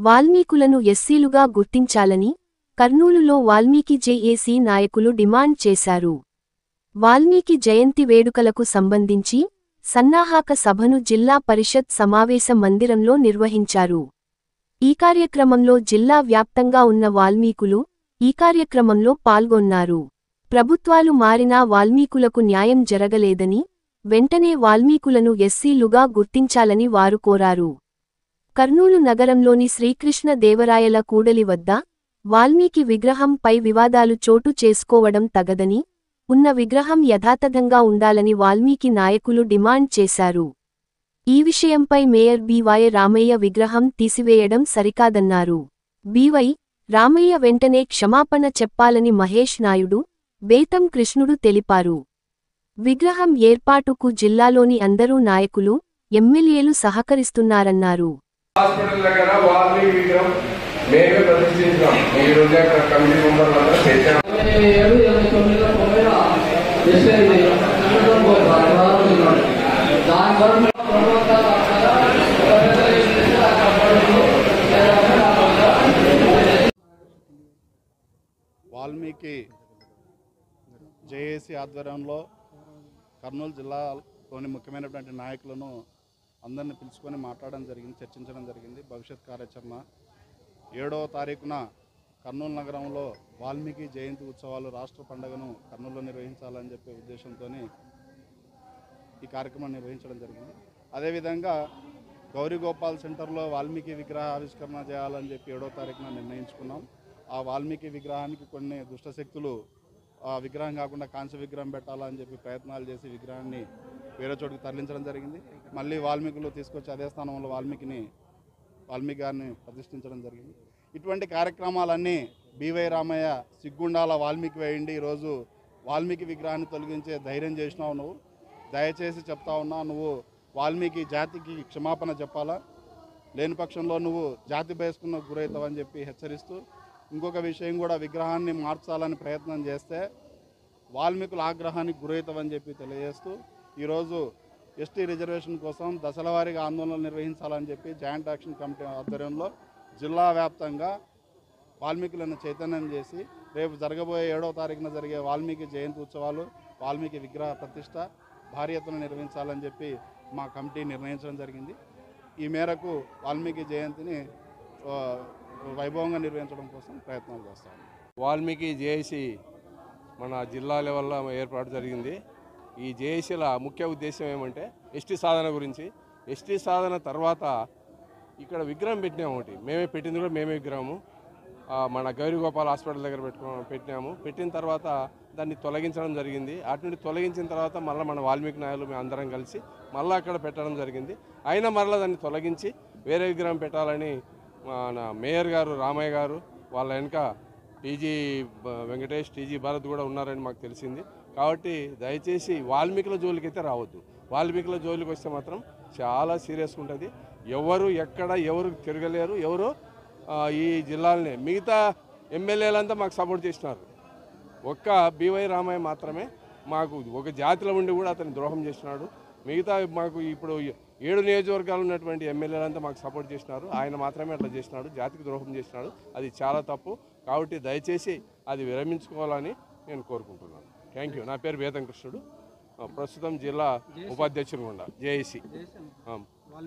వాల్మీకులను ఎస్సీలుగా గుర్తించాలని కర్నూలులో వాల్మీకి జేఏసీ నాయకులు డిమాండ్ చేశారు. వాల్మీకి జయంతి వేడుకలకు సంబంధించి సన్నాహక సభను జిల్లా పరిషత్ సమావేశ మందిరంలో నిర్వహించారు. ఈ కార్యక్రమంలో జిల్లా వ్యాప్తంగా ఉన్న వాల్మీకులు ఈ కార్యక్రమంలో పాల్గొన్నారు. ప్రభుత్వాలు మారినా వాల్మీకులకు న్యాయం జరగలేదని, వెంటనే వాల్మీకులను ఎస్సీలుగా గుర్తించాలని వారు కోరారు. కర్నూలు నగరంలోని శ్రీకృష్ణ దేవరాయల కూడలి వద్ద వాల్మీకి విగ్రహంపై వివాదాలు చోటు చేసుకోవడం తగదని, ఉన్న విగ్రహం యథాతథంగా ఉండాలని వాల్మీకి నాయకులు డిమాండ్ చేశారు. ఈ విషయంపై మేయర్ బి.వై. రామయ్య విగ్రహం తీసివేయడం సరికాదన్నారు. బి.వై. రామయ్య వెంటనే క్షమాపణ చెప్పాలని మహేష్ నాయుడు, బేతం కృష్ణుడు తెలిపారు. విగ్రహం ఏర్పాటుకు జిల్లాలోని అందరూ నాయకులు, ఎమ్మెల్యేలు సహకరిస్తున్నారన్నారు. హాస్పిటల్ దగ్గర వాల్మీకి విగ్రహం మేమే ప్రతిష్ఠించాం. ఈ రోజు కమిటీ మెంబర్లందరూ చేశాం. వాల్మీకి జేఏసీ ఆధ్వర్యంలో కర్నూలు జిల్లాలోని ముఖ్యమైనటువంటి నాయకులను అందరిని పిలుచుకొని మాట్లాడడం జరిగింది, చర్చించడం జరిగింది. భవిష్యత్ కార్యాచరణ 7వ తారీఖున కర్నూలు నగరంలో వాల్మీకి జయంతి ఉత్సవాలు రాష్ట్ర పండుగను కర్నూలులో నిర్వహించాలని చెప్పే ఉద్దేశంతో ఈ కార్యక్రమం నిర్వహించడం జరిగింది. అదేవిధంగా గౌరీగోపాల్ సెంటర్లో వాల్మీకి విగ్రహ ఆవిష్కరణ చేయాలని చెప్పి 7వ తారీఖున నిర్ణయించుకున్నాం. ఆ వాల్మీకి విగ్రహానికి కొన్ని దుష్టశక్తులు ఆ విగ్రహం కాకుండా కాంస్య విగ్రహం పెట్టాలని చెప్పి ప్రయత్నాలు చేసి విగ్రహాన్ని వేరే చోటుకి తరలించడం జరిగింది. మళ్ళీ వాల్మీకులు తీసుకొచ్చి అదే స్థానంలో వాల్మీకి గారిని ప్రతిష్ఠించడం జరిగింది. ఇటువంటి కార్యక్రమాలన్నీ బి.వై. రామయ్య సిగ్గుండాల వాల్మీకి వేయండి, ఈరోజు వాల్మీకి విగ్రహాన్ని తొలగించే ధైర్యం చేసినావు. నువ్వు దయచేసి చెప్తా ఉన్నా, నువ్వు వాల్మీకి జాతికి క్షమాపణ చెప్పాలా, లేని పక్షంలో నువ్వు జాతి బహిష్కరణకు గురవుతావని చెప్పి హెచ్చరిస్తూ, ఇంకొక విషయం కూడా విగ్రహాన్ని మార్చాలని ప్రయత్నం చేస్తే వాల్మీకుల ఆగ్రహానికి గురవుతావని చెప్పి తెలియజేస్తూ, ఈరోజు ఎస్టీ రిజర్వేషన్ కోసం దశలవారీగా ఆందోళనలు నిర్వహించాలని చెప్పి జాయింట్ యాక్షన్ కమిటీ ఆధ్వర్యంలో జిల్లా వ్యాప్తంగా వాల్మీకులను చైతన్యం చేసి రేపు జరగబోయే 7వ తారీఖున జరిగే వాల్మీకి జయంతి ఉత్సవాలు, వాల్మీకి విగ్రహ ప్రతిష్ట భారీ ఎత్తున నిర్వహించాలని చెప్పి మా కమిటీ నిర్ణయించడం జరిగింది. ఈ మేరకు వాల్మీకి జయంతిని వైభవంగా నిర్వహించడం కోసం ప్రయత్నాలు చేస్తాము. వాల్మీకి జేఏసీ మన జిల్లా లెవెల్లో ఏర్పాటు జరిగింది. ఈ జేఏసీల ముఖ్య ఉద్దేశం ఏమంటే ఎస్టీ సాధన గురించి. ఎస్టీ సాధన తర్వాత ఇక్కడ విగ్రహం పెట్టినాము. ఒకటి మేమే పెట్టింది కూడా మేమే విగ్రహము మన గౌరీగోపాల్ హాస్పిటల్ దగ్గర పెట్టినాము. పెట్టిన తర్వాత దాన్ని తొలగించడం జరిగింది. అటు నుండి తొలగించిన తర్వాత మళ్ళీ మన వాల్మీకి నాయకులు మేము అందరం కలిసి మళ్ళీ అక్కడ పెట్టడం జరిగింది. అయినా మళ్ళీ దాన్ని తొలగించి వేరే విగ్రహం పెట్టాలని మన మేయర్ గారు రామయ్య గారు వాళ్ళ వెనుక టీజీ వెంకటేష్, టీజీ భారత్ కూడా ఉన్నారని మాకు తెలిసింది. కాబట్టి దయచేసి వాల్మీకుల జోలికి అయితే రావద్దు. వాల్మీకుల జోలికి వస్తే మాత్రం చాలా సీరియస్గా ఉంటుంది. ఎవరు ఎక్కడ ఎవరు తిరగలేరు. ఎవరు ఈ జిల్లాలనే మిగతా ఎమ్మెల్యేలంతా మాకు సపోర్ట్ చేసినారు. ఒక్క బి.వై. రామయ్య మాత్రమే మాకు ఒక జాతిలో ఉండి కూడా అతను ద్రోహం చేసినాడు. మిగతా మాకు ఇప్పుడు 7 నియోజకవర్గాలు ఉన్నటువంటి ఎమ్మెల్యేలంతా మాకు సపోర్ట్ చేసినారు. ఆయన మాత్రమే అట్లా చేసినాడు, జాతికి ద్రోహం చేసినాడు. అది చాలా తప్పు. కాబట్టి దయచేసి అది విరమించుకోవాలని నేను కోరుకుంటున్నాను. Thank you. నా పేరు బేతం కృష్ణుడు, ప్రస్తుతం జిల్లా ఉపాధ్యక్షుడు కూడా జేఏసీ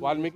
వాల్మీకి